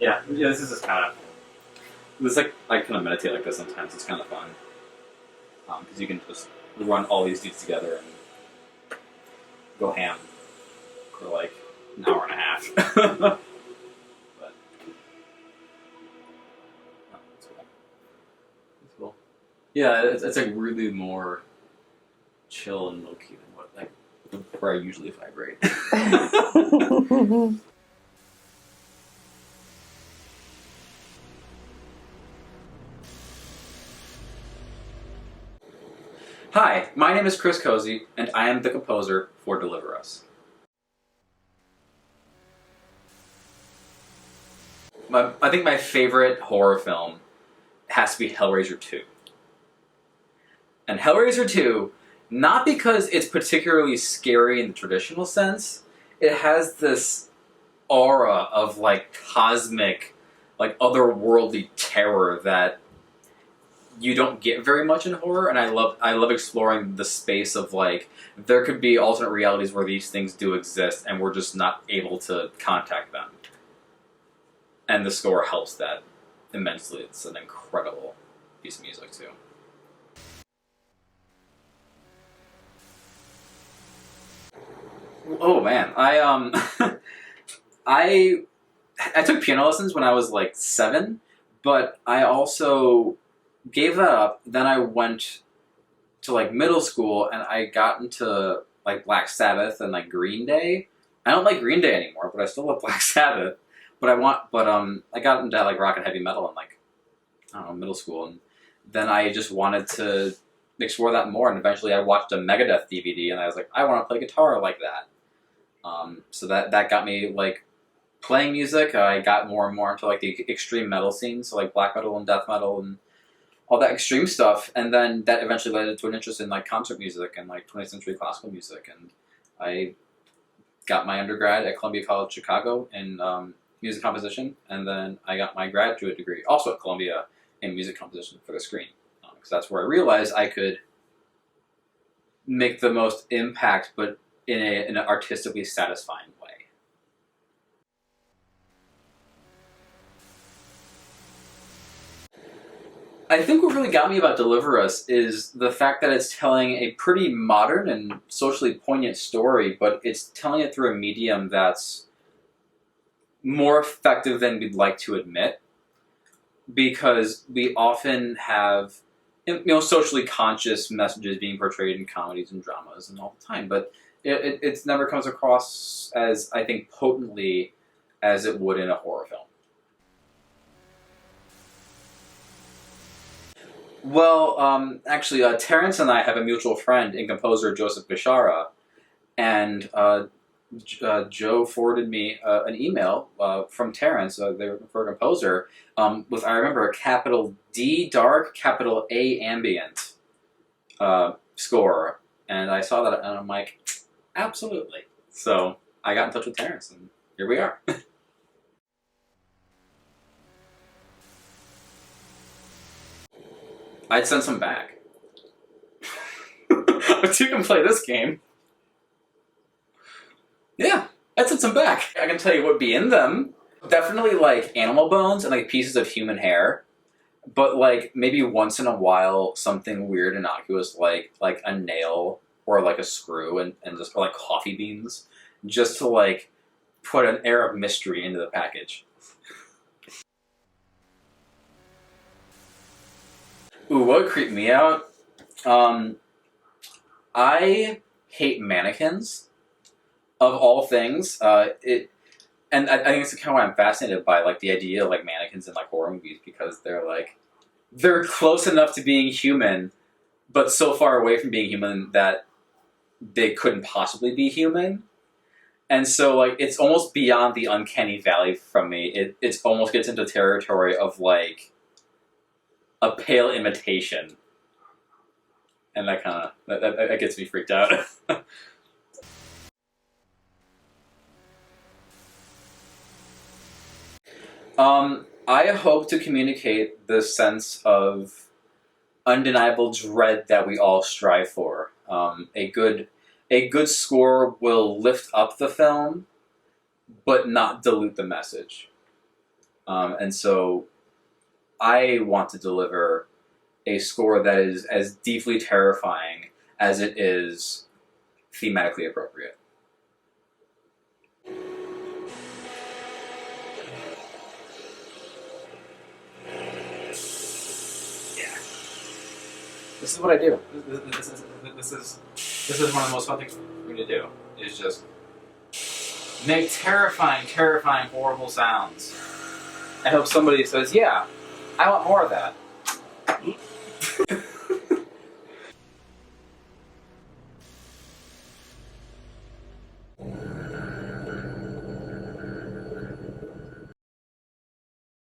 Yeah, this is just kind of this like I kind of meditate like this sometimes. It's kind of fun because you can just run all these dudes together and go ham for like an hour and a half. But it's cool. It's cool. Yeah, it's like really more chill and low key than what like where I usually vibrate. Hi, my name is Chris Cozzi, and I am the composer for Deliver Us. I think my favorite horror film has to be Hellraiser 2. And Hellraiser 2, not because it's particularly scary in the traditional sense, it has this aura of like cosmic, like otherworldly terror that you don't get very much in horror, and I love exploring the space of like there could be alternate realities where these things do exist and we're just not able to contact them. And the score helps that immensely. It's an incredible piece of music too. Oh man, I took piano lessons when I was like 7, but I also gave that up. Then I went to like middle school and I got into like Black Sabbath and like Green Day. I don't like Green Day anymore, but I still love Black Sabbath. But I got into like rock and heavy metal in like I don't know middle school, and then I just wanted to explore that more. And eventually, I watched a Megadeth DVD, and I was like, I want to play guitar like that. So that got me like playing music. I got more and more into like the extreme metal scene, so like black metal and death metal and all that extreme stuff. And then that eventually led to an interest in like concert music and like 20th century classical music. And I got my undergrad at Columbia College Chicago in music composition, and then I got my graduate degree also at Columbia in music composition for the screen, because that's where I realized I could make the most impact, but in an artistically satisfying way. I think what really got me about Deliver Us is the fact that it's telling a pretty modern and socially poignant story, but it's telling it through a medium that's more effective than we'd like to admit, because we often have socially conscious messages being portrayed in comedies and dramas and all the time, but it never comes across as, I think, potently as it would in a horror film. Well, actually, Terrence and I have a mutual friend and composer, Joseph Bishara, and Joe forwarded me an email from Terrence, for a composer, with, I remember, a capital D dark, capital A ambient score. And I saw that and I'm like, absolutely. So I got in touch with Terrence and here we are. I'd send some back. But you can play this game. Yeah, I'd send some back. I can tell you what would be in them. Definitely like animal bones and like pieces of human hair. But like maybe once in a while something weird innocuous like a nail or like a screw and just or like coffee beans. Just to like put an air of mystery into the package. Ooh, what would creep me out? I hate mannequins. Of all things, and I think it's kind of why I'm fascinated by like the idea of like mannequins in like horror movies, because they're close enough to being human, but so far away from being human that they couldn't possibly be human. And so like it's almost beyond the uncanny valley from me. It almost gets into territory of like a pale imitation, and that gets me freaked out. I hope to communicate the sense of undeniable dread that we all strive for. A good score will lift up the film, but not dilute the message. And so I want to deliver a score that is as deeply terrifying as it is thematically appropriate. Yeah. This is what I do. This is one of the most fun things for me to do. Is just make terrifying, terrifying, horrible sounds. I hope somebody says, "Yeah, I want more of that."